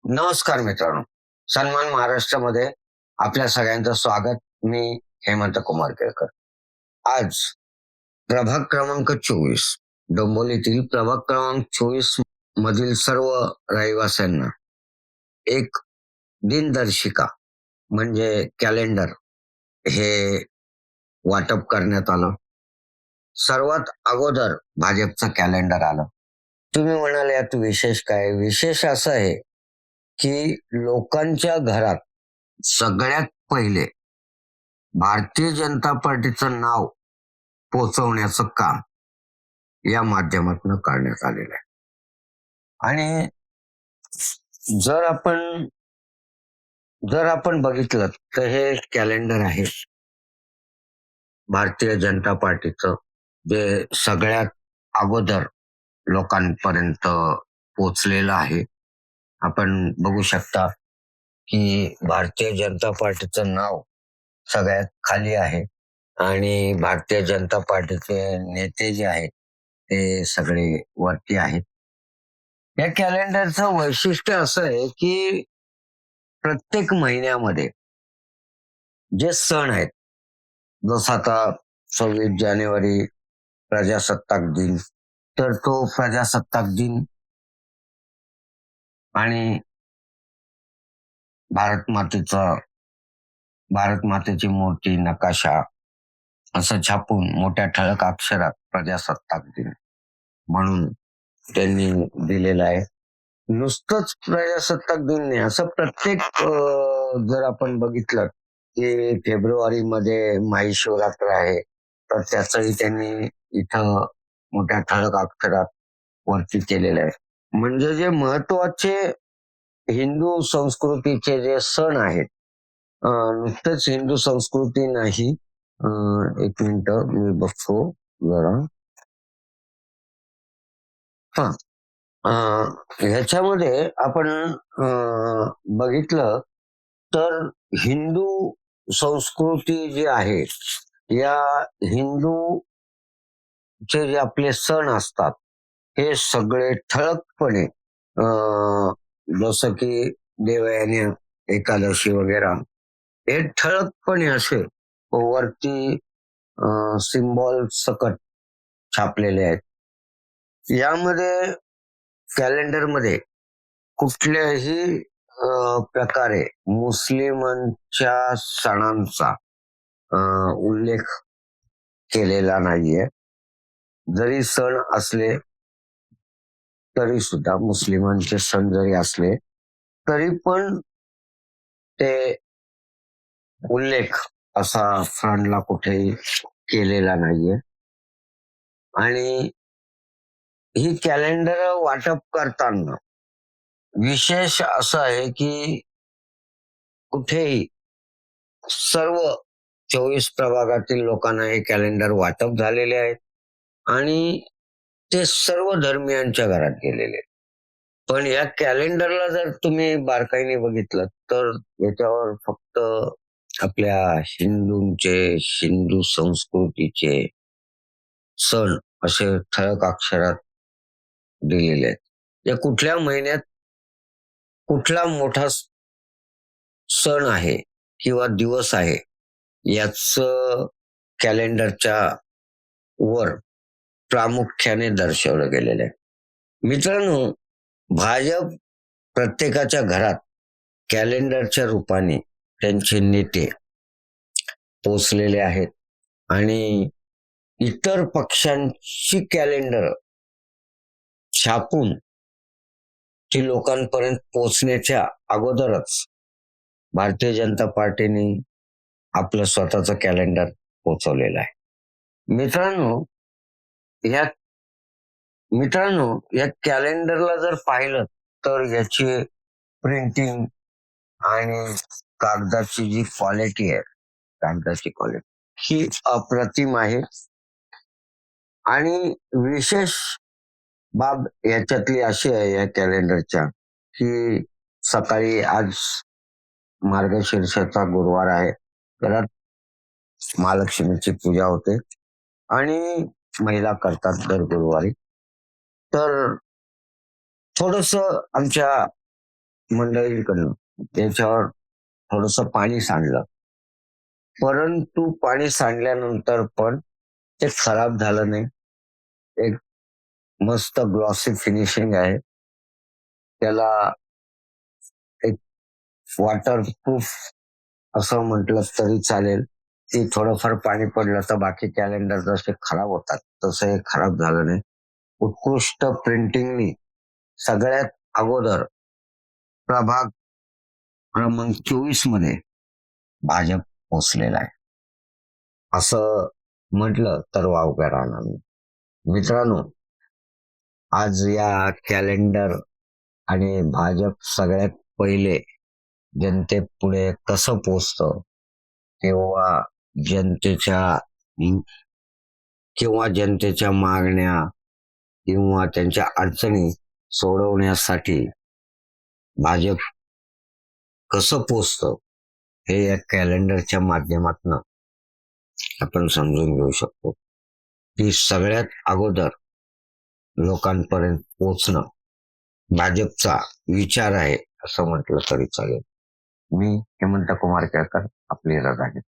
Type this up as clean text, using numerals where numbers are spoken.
नमस्कार मित्रांनो. सन्मान महाराष्ट्रामध्ये आपल्या सगळ्यांचं स्वागत. मी हेमंत कुमार केळकर. आज प्रभाग क्रमांक 24 डोंबिवलीतील प्रभाग क्रमांक 24 मधील सर्व रहिवाशांना एक दिनदर्शिका म्हणजे कॅलेंडर हे वाटप करण्यात आलं. सर्वात अगोदर भाजपचं कॅलेंडर आलं. तुम्ही म्हणाले यात विशेष काय? विशेष असं आहे की लोकांच्या घरात सगळ्यात पहिले भारतीय जनता पार्टीचं नाव पोचवण्याचं काम या माध्यमातून करण्यात आलेलं आहे. आणि जर आपण जर आपण बघितलं तर हे कॅलेंडर आहे भारतीय जनता पार्टीचं, जे सगळ्यात अगोदर लोकांपर्यंत पोचलेलं आहे. आपण बघू शकता की भारतीय जनता पार्टीचं नाव सगळ्यात खाली आहे आणि भारतीय जनता पार्टीचे नेते जे आहेत ते सगळे वरती आहेत. या कॅलेंडरचं वैशिष्ट्य असं आहे की प्रत्येक महिन्यामध्ये जे सण आहेत, जसं आता 26 जानेवारी प्रजासत्ताक दिन, तर तो प्रजासत्ताक दिन आणि भारत मातेची मूर्ती, नकाशा असं छापून मोठ्या ठळक अक्षरात प्रजासत्ताक दिन म्हणून त्यांनी दिलेलं आहे. नुसतंच प्रजासत्ताक दिन नाही, असं प्रत्येक जर आपण बघितलं की फेब्रुवारी मध्ये महाशिवरात्र आहे, तर त्याचंही त्यांनी इथं मोठ्या ठळक अक्षरात वरती केलेलं आहे. म्हणजे जे महत्वाचे हिंदू संस्कृतीचे जे सण आहेत, नुसतेच हिंदू संस्कृती नाही, एक मिनिट मी बघतो जरा. हा, ह्याच्यामध्ये आपण बघितलं तर हिंदू संस्कृती जी आहे, या हिंदूचे जे आपले सण असतात हे सगळे ठळकपणे, जसं की देवयानी एकादशी वगैरे, हे ठळकपणे असे वरती सिम्बॉल सकट छापलेले आहेत. यामध्ये कॅलेंडरमध्ये कुठल्याही प्रकारे मुस्लिमांच्या सणांचा उल्लेख केलेला नाहीये. जरी सण असले तरी सुद्धा, मुस्लिमांचे सण जरी असले तरी पण ते उल्लेख असा फ्रंटला कुठेही केलेला नाहीये. आणि ही कॅलेंडर वाटप करताना विशेष असं आहे की कुठेही सर्व 24 प्रभागातील लोकांना हे कॅलेंडर वाटप झालेले आहेत आणि ते सर्व धर्मियांच्या घरात गेलेले. पण या कॅलेंडरला जर तुम्ही बारकाईने बघितलं तर याच्यावर फक्त आपल्या हिंदू संस्कृतीचे सण असे ठळक अक्षरात दिलेले आहेत. या कुठल्या महिन्यात कुठला मोठा सण आहे किंवा दिवस आहे याच कॅलेंडरच्या वर प्रामुख्याने दर्शवलं गेलेलं आहे. मित्रांनो, भाजप प्रत्येकाच्या घरात कॅलेंडरच्या रूपाने त्यांचे नेते पोचलेले आहेत आणि इतर पक्षांची कॅलेंडर छापून ती लोकांपर्यंत पोचण्याच्या अगोदरच भारतीय जनता पार्टीने आपलं स्वतःचं कॅलेंडर पोचवलेलं आहे. मित्रांनो, या कॅलेंडरला जर पाहिलं तर याची प्रिंटिंग आणि कागदाची जी क्वालिटी आहे, कागदाची क्वालिटी ही अप्रतिम आहे. आणि विशेष बाब याच्यातली अशी आहे या कॅलेंडरच्या की सकाळी, आज मार्गशीर्षाचा गुरुवार आहे, घरात महालक्ष्मीची पूजा होते आणि महिला करतात दर गुरुवारी. तर थोडस आमच्या मंडळींकडनं त्याच्यावर थोडस पाणी सांडलं. परंतु पाणी सांडल्यानंतर पण ते खराब झालं नाही. एक मस्त ग्लॉसी फिनिशिंग आहे. त्याला एक वॉटरप्रूफ असं म्हटलं तरी चालेल. ते थोडंफार पाणी पडलं तर बाकी कॅलेंडर जसे खराब होतात तसं हे खराब झालं नाही. उत्कृष्ट प्रिंटिंगनी सगळ्यात अगोदर प्रभाग क्रमांक 24 मध्ये भाजप पोचलेला आहे असं म्हटलं तर वावगं राहणार नाही. मित्रांनो, आज या कॅलेंडर आणि भाजप सगळ्यात पहिले जनतेपुढे कसं पोचतं किंवा जनतेच्या किंवा जनतेच्या मागण्या किंवा त्यांच्या अडचणी सोडवण्यासाठी भाजप कसं पोचतं हे या कॅलेंडरच्या माध्यमातून आपण समजून घेऊ शकतो. की सगळ्यात अगोदर लोकांपर्यंत पोचणं भाजपचा विचार आहे असं म्हटलं तरी चालेल. मी हेमंत कुमार केळकर, आपली रजा घेतो.